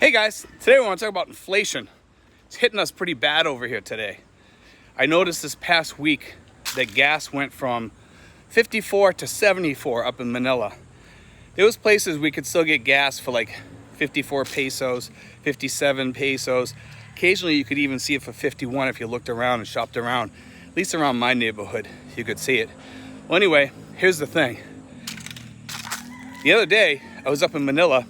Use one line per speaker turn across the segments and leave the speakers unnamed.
Hey guys, today we want to talk about inflation. It's hitting us pretty bad over here today. I noticed this past week that gas went from 54 to 74 up in Manila. There was places we could still get gas for like 54 pesos, 57 pesos. Occasionally you could even see it for 51 if you looked around and shopped around. At least around my neighborhood, you could see it. Well, anyway, here's the thing. The other day, I was up in Manila,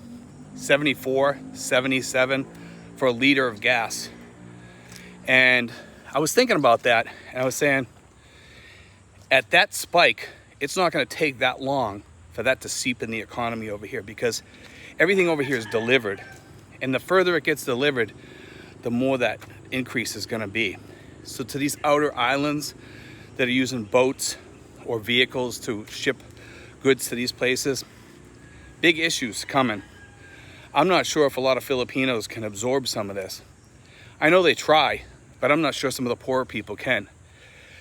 74, 77 for a liter of gas. And I was thinking about that, and I was saying, at that spike, it's not going to take that long for that to seep in the economy over here, because everything over here is delivered. And the further it gets delivered, the more that increase is going to be. So to these outer islands that are using boats or vehicles to ship goods to these places, big issues coming. I'm not sure if a lot of Filipinos can absorb some of this. I know they try, but I'm not sure some of the poorer people can.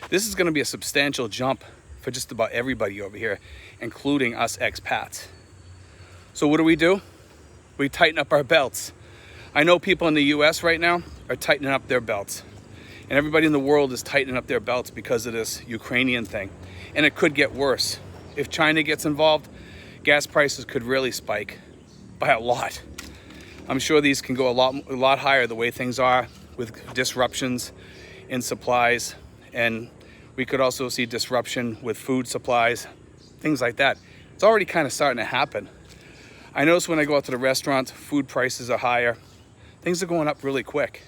This is going to be a substantial jump for just about everybody over here, including us expats. So what do? We tighten up our belts. I know people in the US right now are tightening up their belts. And everybody in the world is tightening up their belts because of this Ukrainian thing. And it could get worse. If China gets involved, gas prices could really spike by a lot. I'm sure these can go a lot higher the way things are with disruptions in supplies, and we could also see disruption with food supplies, things like that. It's already kind of starting to happen. I notice when I go out to the restaurant, food prices are higher. Things are going up really quick.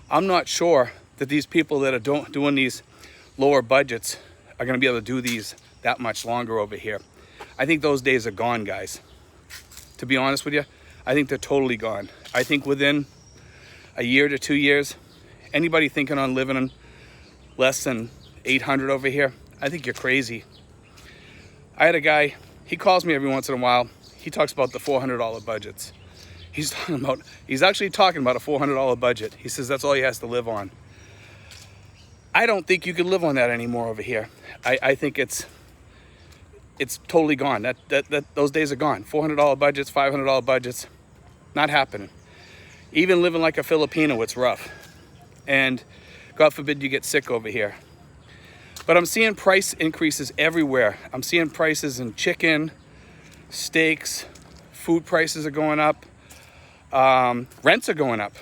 I'm not sure that these people that are doing these lower budgets are going to be able to do these that much longer over here. I think those days are gone, guys. To be honest with you, I think they're totally gone. I think within a year to 2 years, anybody thinking on living in less than 800 over here, I think you're crazy. I had a guy, he calls me every once in a while. He talks about the $400 budgets. He's actually talking about a $400 budget. He says that's all he has to live on. I don't think you can live on that anymore over here. I think it's totally gone. Those days are gone. $400 budgets, $500 budgets, not happening. Even living like a Filipino, it's rough. And God forbid you get sick over here. But I'm seeing price increases everywhere. I'm seeing prices in chicken, steaks, food prices are going up. Rents are going up.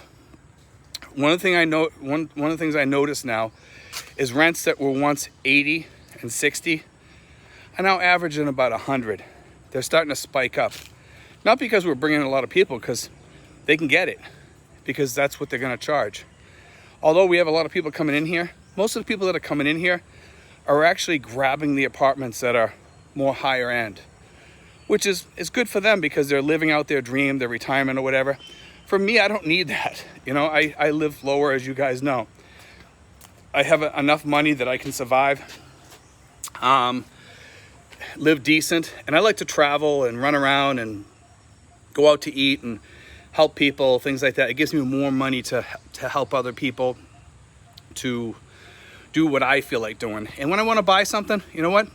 One of the things I notice now is rents that were once 80 and 60 are now averaging about 100. They're starting to spike up. Not because we're bringing in a lot of people, because they can get it, because that's what they're going to charge. Although we have a lot of people coming in here, most of the people that are coming in here are actually grabbing the apartments that are more higher end, which is good for them because they're living out their dream, their retirement or whatever. For me, I don't need that. You know, I live lower, as you guys know. I have enough money that I can survive. Live decent, and I like to travel and run around and go out to eat and help people, things like that. It gives me more money to help other people, to do what I feel like doing. And when I want to buy something, you know what?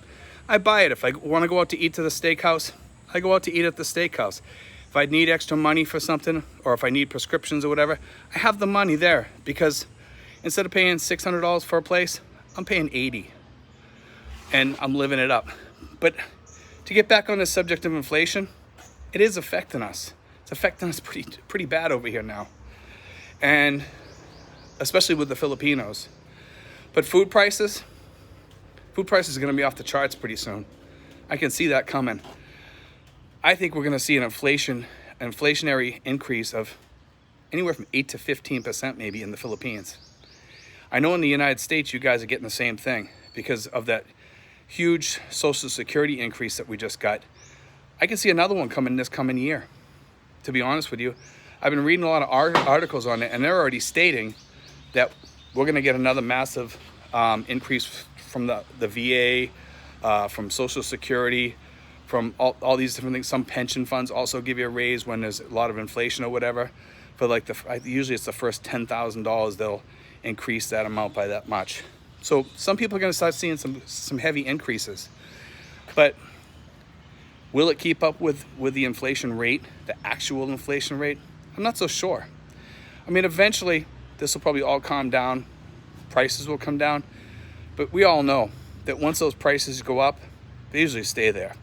I buy it. If I want to go out to eat to the steakhouse, I go out to eat at the steakhouse. If I need extra money for something, or if I need prescriptions or whatever, I have the money there, because instead of paying $600 for a place, I'm paying $80, and I'm living it up. But to get back on the subject of inflation, it is affecting us. It's affecting us pretty bad over here now, and especially with the Filipinos. But food prices are going to be off the charts pretty soon. I can see that coming. I think we're going to see an inflationary increase of anywhere from 8 to 15% maybe in the Philippines. I know in the United States you guys are getting the same thing because of that huge Social Security increase that we just got. I can see another one coming this coming year, to be honest with you. I've been reading a lot of articles on it, and they're already stating that we're going to get another massive increase from the VA, from Social Security, from all these different things. Some pension funds also give you a raise when there's a lot of inflation or whatever. For like usually it's the first $10,000 they'll increase that amount by that much. So some people are going to start seeing some heavy increases. But will it keep up with the inflation rate, the actual inflation rate? I'm not so sure. I mean, eventually this will probably all calm down. Prices will come down. But we all know that once those prices go up, they usually stay there.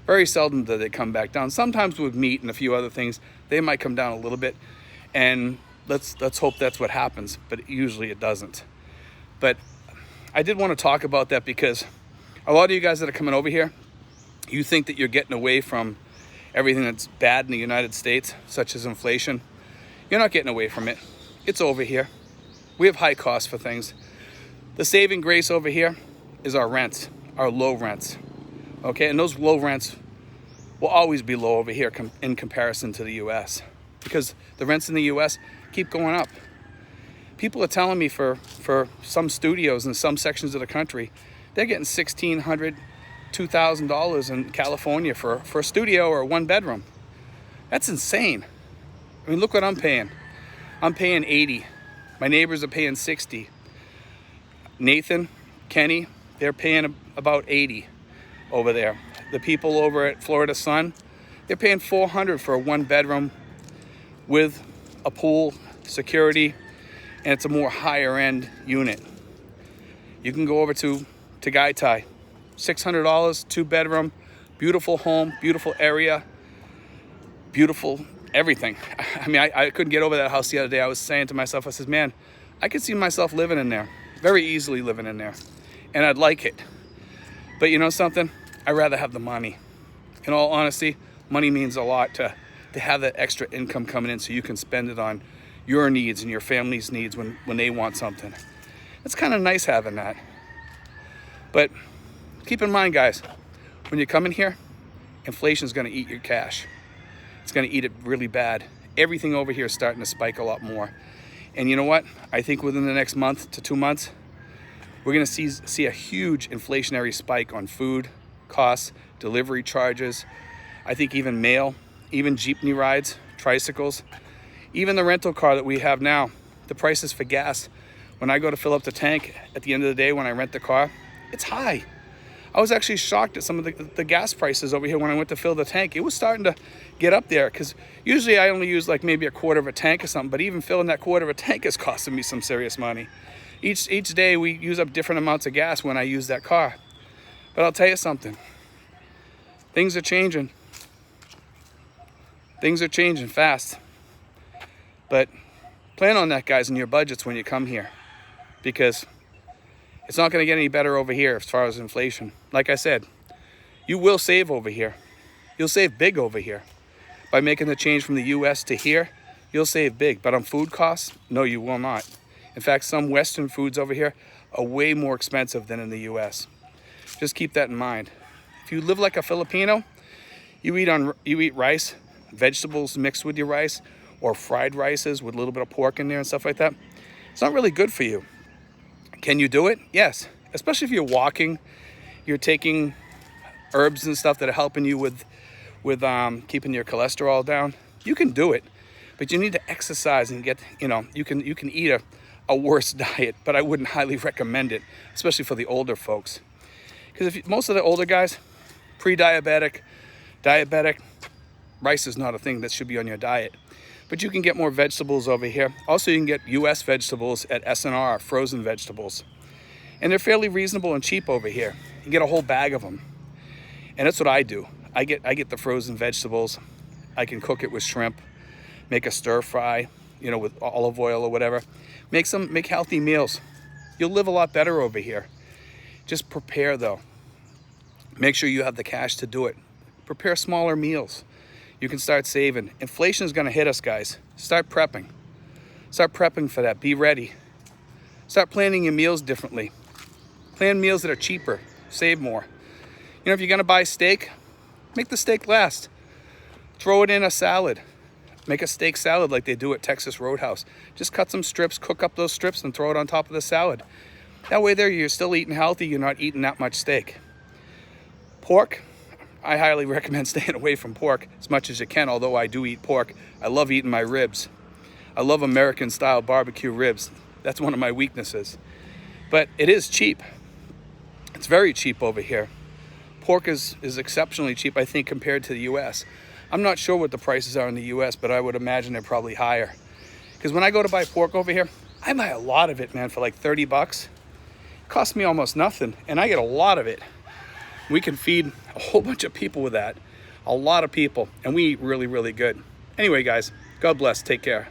Very seldom do they come back down. Sometimes with meat and a few other things, they might come down a little bit. And let's hope that's what happens. But usually it doesn't. But I did want to talk about that because a lot of you guys that are coming over here, you think that you're getting away from everything that's bad in the United States, such as inflation. You're not getting away from it. It's over here. We have high costs for things. The saving grace over here is our rents, our low rents. Okay, and those low rents will always be low over here in comparison to the US, because the rents in the US keep going up. People are telling me for some studios in some sections of the country, they're getting $1,600, $2,000 in California for a studio or a one bedroom. That's insane. I mean, look what I'm paying. I'm paying $80. My neighbors are paying $60. Nathan, Kenny, they're paying about $80 over there. The people over at Florida Sun, they're paying $400 for a one bedroom with a pool, security, and it's a more higher end unit. You can go over to Tagaytay, $600, two bedroom, beautiful home, beautiful area, beautiful everything. I mean, I couldn't get over that house the other day. I was saying to myself, I said, man, I could see myself living in there, very easily living in there, and I'd like it. But you know something? I'd rather have the money. In all honesty, money means a lot to have that extra income coming in so you can spend it on your needs and your family's needs when they want something. It's kind of nice having that. But keep in mind, guys, when you come in here, inflation's going to eat your cash. It's going to eat it really bad. Everything over here is starting to spike a lot more. And you know what? I think within the next month to 2 months, we're going to see a huge inflationary spike on food costs, delivery charges. I think even mail, even jeepney rides, tricycles, even the rental car that we have now, the prices for gas. When I go to fill up the tank at the end of the day when I rent the car, it's high. I was actually shocked at some of the gas prices over here when I went to fill the tank. It was starting to get up there because usually I only use like maybe a quarter of a tank or something, but even filling that quarter of a tank is costing me some serious money. Each day we use up different amounts of gas when I use that car. But I'll tell you something. Things are changing. Things are changing fast. But plan on that, guys, in your budgets when you come here, because it's not going to get any better over here as far as inflation. Like I said, you will save over here. You'll save big over here. By making the change from the US to here, you'll save big. But on food costs, no, you will not. In fact, some Western foods over here are way more expensive than in the US. Just keep that in mind. If you live like a Filipino, you eat rice, vegetables mixed with your rice, or fried rices with a little bit of pork in there and stuff like that. It's not really good for you. Can you do it? Yes. Especially if you're walking, you're taking herbs and stuff that are helping you with keeping your cholesterol down. You can do it, but you need to exercise and get, you can eat a worse diet, but I wouldn't highly recommend it, especially for the older folks. Because most of the older guys, pre-diabetic, diabetic, rice is not a thing that should be on your diet. But you can get more vegetables over here. Also, you can get US vegetables at S&R, frozen vegetables. And they're fairly reasonable and cheap over here. You get a whole bag of them. And that's what I do. I get the frozen vegetables. I can cook it with shrimp, make a stir fry, with olive oil or whatever. Make healthy meals. You'll live a lot better over here. Just prepare though. Make sure you have the cash to do it. Prepare smaller meals. You can start saving. Inflation is going to hit us, guys. Start prepping. Start prepping for that. Be ready. Start planning your meals differently. Plan meals that are cheaper. Save more. If you're going to buy steak, make the steak last. Throw it in a salad. Make a steak salad like they do at Texas Roadhouse. Just cut some strips, cook up those strips, and throw it on top of the salad. That way there, you're still eating healthy. You're not eating that much steak. Pork. I highly recommend staying away from pork as much as you can, although I do eat pork. I love eating my ribs. I love American-style barbecue ribs. That's one of my weaknesses. But it is cheap. It's very cheap over here. Pork is exceptionally cheap, I think, compared to the US. I'm not sure what the prices are in the US, but I would imagine they're probably higher. Because when I go to buy pork over here, I buy a lot of it, man, for like 30 bucks. It costs me almost nothing, and I get a lot of it. We can feed a whole bunch of people with that. A lot of people, and we eat really, really good. Anyway, guys, God bless. Take care.